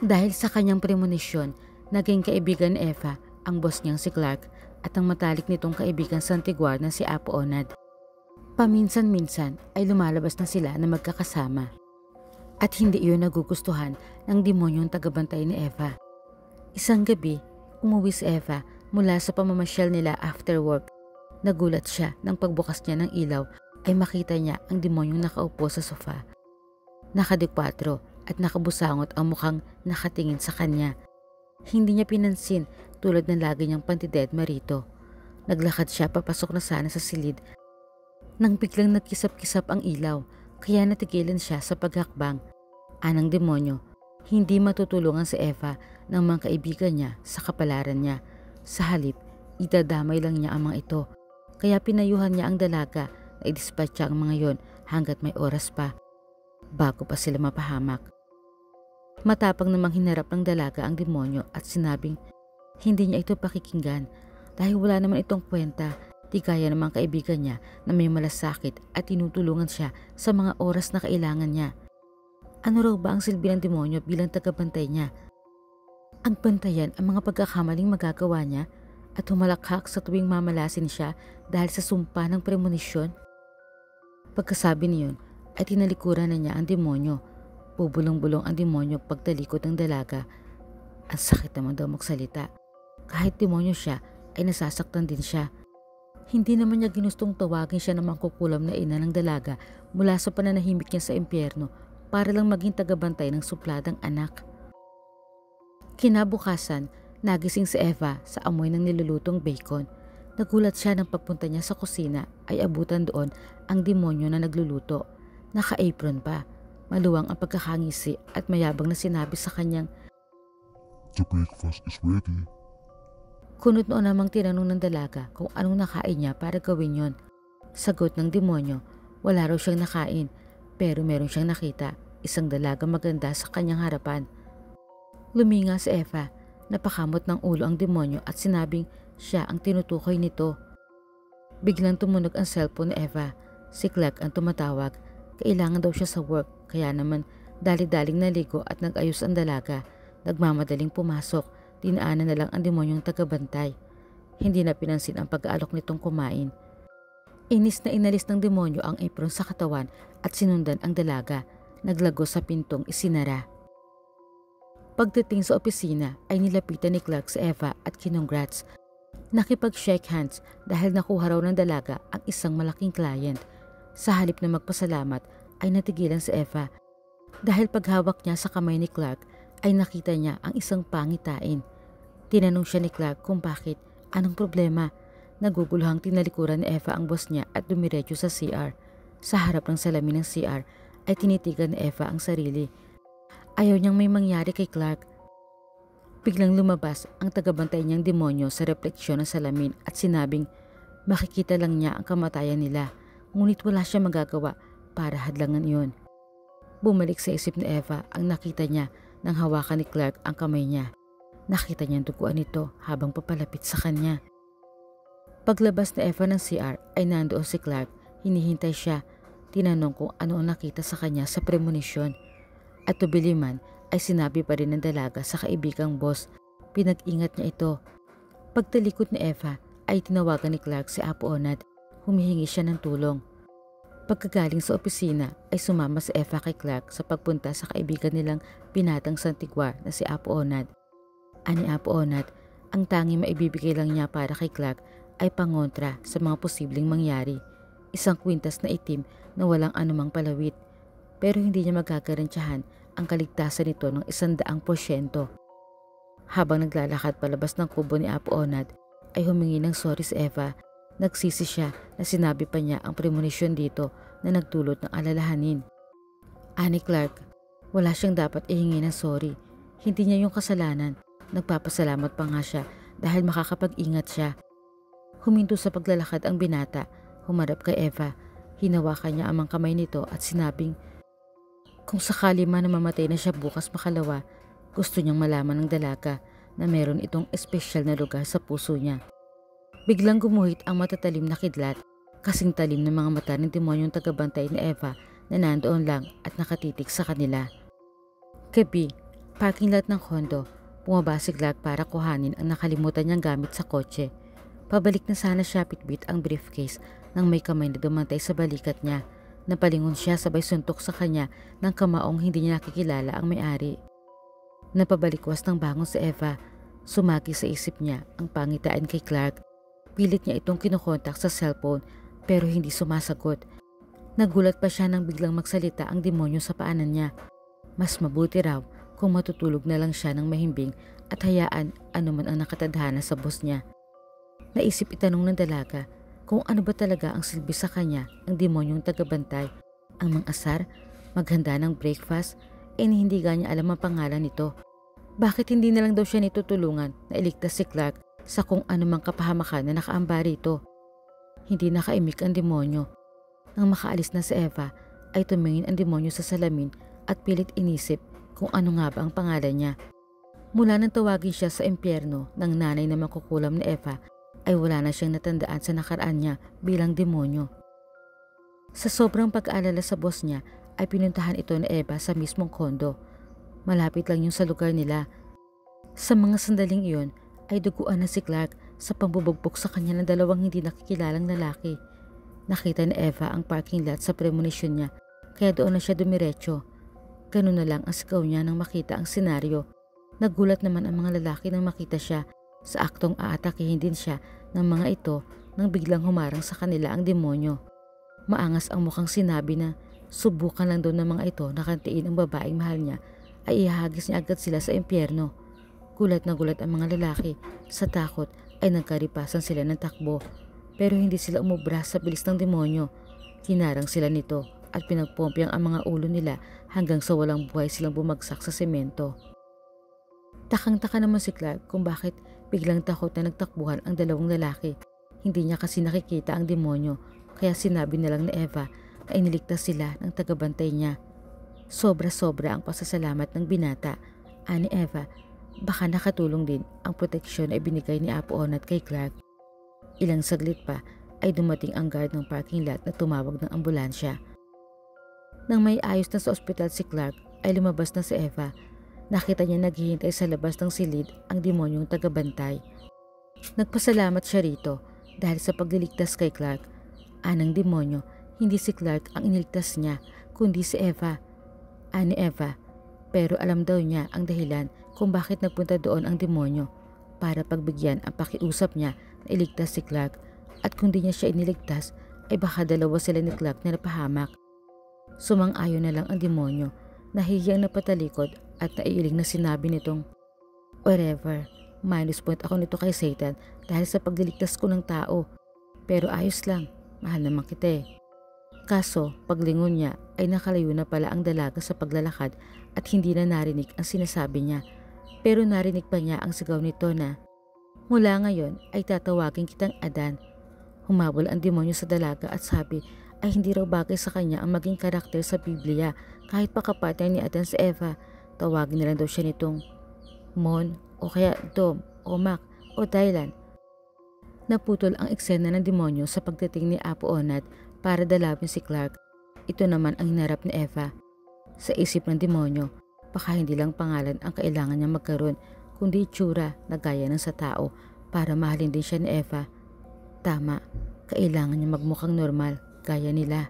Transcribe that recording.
Dahil sa kanyang premonisyon, naging kaibigan ni Eva ang boss niyang si Clark at ang matalik nitong kaibigan sa Antiguar na si Apo Onad. Paminsan-minsan ay lumalabas na sila na magkakasama. At hindi iyon nagugustuhan ng demonyong tagabantay ni Eva. Isang gabi, umuwi si Eva mula sa pamamasyal nila after work. Nagulat siya nang pagbukas niya ng ilaw ay makita niya ang demonyong nakaupo sa sofa. Nakadikpatro at nakabusangot ang mukhang nakatingin sa kanya. Hindi niya pinansin tulad ng lagi niyang pantidedma rito. Naglakad siya papasok na sana sa silid nang biglang nagkisap-kisap ang ilaw, kaya natigilan siya sa paghakbang. Anang demonyo, hindi matutulungan si Eva ng mga kaibigan niya sa kapalaran niya. Sa halip, idadamay lang niya ang mga ito. Kaya pinayuhan niya ang dalaga na idispatcha ang mga yon hanggat may oras pa, bago pa sila mapahamak. Matapang namang hinarap ng dalaga ang demonyo at sinabing hindi niya ito pakikinggan dahil wala naman itong kwenta. Di kaya namang kaibigan niya na may malasakit at tinutulungan siya sa mga oras na kailangan niya. Ano raw ba ang silbi ng demonyo bilang tagabantay niya? Ang bantayan ang mga pagkakamaling magagawa niya at humalakhak sa tuwing mamalasin siya dahil sa sumpa ng premonisyon? Pagkasabi niyon ay tinalikuran na niya ang demonyo. Bubulong-bulong ang demonyo pagtalikod ng dalaga. Ang sakit naman daw magsalita. Kahit demonyo siya ay nasasaktan din siya. Hindi naman niya ginustong tawagin siya ng mangkukulam na ina ng dalaga mula sa pananahimik niya sa impyerno para lang maging tagabantay ng supladang anak. Kinabukasan, nagising si Eva sa amoy ng nilulutong bacon. Nagulat siya nang pagpunta niya sa kusina ay abutan doon ang demonyo na nagluluto. Naka-apron pa. Maluwang ang pagkakangisi at mayabang na sinabi sa kanyang, "The breakfast is ready." kunot noon namang tinanong ng dalaga kung anong nakain niya para gawin yon. Sagot ng demonyo, wala raw siyang nakain pero meron siyang nakita, isang dalaga maganda sa kanyang harapan. Luminga si Eva, napakamot ng ulo ang demonyo at sinabing siya ang tinutukoy nito. Biglang tumunog ang cellphone ni Eva. Si Clark ang tumatawag. Kailangan daw siya sa work kaya naman dali-daling naligo at nag-ayos ang dalaga. Nagmamadaling pumasok. Dinaanan na lang ang demonyong tagabantay. Hindi na pinansin ang pag-aalok nitong kumain. Inis na inalis ng demonyo ang apron sa katawan at sinundan ang dalaga. Naglago sa pintong isinara. Pagdating sa opisina ay nilapitan ni Clark si Eva at kinongrats. Nakipag-shake hands dahil nakuha raw ng dalaga ang isang malaking client. Sa halip na magpasalamat ay natigilan si Eva dahil paghawak niya sa kamay ni Clark ay nakita niya ang isang pangitain. Tinanong siya ni Clark kung bakit, anong problema. Naguguluhang tinalikuran ni Eva ang boss niya at dumiretso sa CR. Sa harap ng salamin ng CR ay tinitigan ni Eva ang sarili. Ayaw niyang may mangyari kay Clark. Biglang lumabas ang tagabantay niyang demonyo sa refleksyon ng salamin at sinabing makikita lang niya ang kamatayan nila, ngunit wala siya magagawa para hadlangan iyon. Bumalik sa isip ni Eva ang nakita niya nang hawakan ni Clark ang kamay niya. Nakita niyang duguan nito habang papalapit sa kanya. Paglabas ni Eva ng CR ay nandoon si Clark. Hinihintay siya. Tinanong kung ano ang nakita sa kanya sa premonisyon. At tubiliman ay sinabi pa rin ng dalaga sa kaibigang boss. Pinag-ingat niya ito. Pagtalikod ni Eva ay tinawagan ni Clark si Apo Onad. Humihingi siya ng tulong. Pagkagaling sa opisina ay sumama si Eva kay Clark sa pagpunta sa kaibigan nilang binatang Santiguar na si Apo Onad. Ani Apo Onad, ang tanging maibibigay lang niya para kay Clark ay pangontra sa mga posibleng mangyari. Isang kwintas na itim na walang anumang palawit. Pero hindi niya magagarantiyahan ang kaligtasan nito ng 100%. Habang naglalakad palabas ng kubo ni Apo Onad ay humingi ng sorry si Eva. Nagsisi siya na sinabi pa niya ang premonisyon dito na nagdulot ng alalahanin. Ani Clark, wala siyang dapat ihingi ng sorry. Hindi niya yung kasalanan. Nagpapasalamat pa nga siya dahil makakapag-ingat siya. Huminto sa paglalakad ang binata, humarap kay Eva. Hinawakan niya ang mga kamay nito at sinabing, kung sakali man na mamatay na siya bukas makalawa, gusto niyang malaman ng dalaga na meron itong espesyal na lugar sa puso niya. Biglang gumuhit ang matatalim na kidlat, kasing talim ng mga mata ng demonyong tagabantay ni Eva na nandoon lang at nakatitig sa kanila. Gabi, Parking lot ng kondo, bumaba si Clark para kuhanin ang nakalimutan niyang gamit sa kotse. Pabalik na sana siya bitbit ang briefcase nang may kamay na dumantay sa balikat niya. Napalingon siya sabay suntok sa kanya ng kamaong hindi niya nakikilala ang may-ari. Napabalikwas ng bangon si Eva. Sumagi sa isip niya ang pangitain kay Clark. Pilit niya itong kinukontak sa cellphone pero hindi sumasagot. Nagulat pa siya nang biglang magsalita ang demonyo sa paanan niya. Mas mabuti raw kung matutulog na lang siya ng mahimbing at hayaan anuman ang nakatadhana sa boss niya. Naisip itanong ng dalaga kung ano ba talaga ang silbi sa kanya ng demonyong tagabantay. Ang mang-asar, maghanda ng breakfast, hindi niya alam ang pangalan nito. Bakit hindi na lang daw siya nitutulungan na iligtas si Clark sa kung anumang kapahamakan na nakaamba rito? Hindi nakaimik ang demonyo. Nang makaalis na si Eva, ay tumingin ang demonyo sa salamin at pilit inisip kung ano nga ba ang pangalan niya. Mula nang tawagin siya sa impyerno ng nanay na makukulam na Eva, ay wala na siyang natandaan sa nakaraan niya bilang demonyo. Sa sobrang pag-aalala sa boss niya, ay pinuntahan ito ni Eva sa mismong kondo. Malapit lang yung sa lugar nila. Sa mga sandaling iyon ay duguan na si Clark sa pambubugbog sa kanya ng dalawang hindi nakikilalang lalaki. Nakita ni Eva ang parking lot sa premonition niya kaya doon na siya dumiretso. Ganun na lang ang sigaw niya nang makita ang senaryo. Nagulat naman ang mga lalaki nang makita siya. Sa aktong aatakihin din siya ng mga ito nang biglang humarang sa kanila ang demonyo. Maangas ang mukhang sinabi na subukan lang daw ng mga ito na kantiin ang babaeng mahal niya ay ihagis niya agad sila sa impyerno. Gulat na gulat ang mga lalaki. Sa takot ay nagkaripasan sila ng takbo. Pero hindi sila umubra sa bilis ng demonyo. Hinarang sila nito at pinagpompiang ang mga ulo nila hanggang sa walang buhay silang bumagsak sa semento. Takang-taka naman si Clark kung bakit biglang takot na nagtakbuhan ang dalawang lalaki. Hindi niya kasi nakikita ang demonyo kaya sinabi na lang ni Eva na iniligtas sila ng tagabantay niya. Sobra-sobra ang pasasalamat ng binata. Ani Eva, baka nakatulong din ang proteksyon ay binigay ni Apo Onat kay Clark. Ilang saglit pa ay dumating ang guard ng parking lot na tumawag ng ambulansya. Nang may ayos na sa ospital si Clark ay lumabas na si Eva. Nakita niya naghihintay sa labas ng silid ang demonyong tagabantay. Nagpasalamat siya rito dahil sa pagliligtas kay Clark. Anang demonyo, hindi si Clark ang iniligtas niya kundi si Eva. Ani Eva, pero alam daw niya ang dahilan kung bakit nagpunta doon ang demonyo para pagbigyan ang pakiusap niya na iligtas si Clark at kung di niya siya iniligtas ay baka dalawa sila ni Clark na napahamak. Sumang-ayon na lang ang demonyo, nahihiyang napatalikod at naiiling na sinabi nitong, "Whatever, minus point ako nito kay Satan dahil sa pagliligtas ko ng tao. Pero ayos lang, mahal naman kita eh." Kaso, paglingon niya ay nakalayo na pala ang dalaga sa paglalakad at hindi na narinig ang sinasabi niya. Pero narinig pa niya ang sigaw nito na, "Mula ngayon ay tatawagin kitang Adan." Humabol ang demonyo sa dalaga at sabi ay hindi raw bagay sa kanya ang maging karakter sa Biblia kahit pa kapatid ni Adan si Eva. Tawagin na lang daw siya nitong Mon o kaya Dom o Mac o Dylan. Naputol ang eksena ng demonyo sa pagdating ni Apo Onat para dalawin si Clark. Ito naman ang hinarap ni Eva. Sa isip ng demonyo, baka hindi lang pangalan ang kailangan niya magkaroon, kundi itsura na gaya ng sa tao para mahalin din siya ni Eva. Tama, kailangan niya magmukhang normal gaya nila.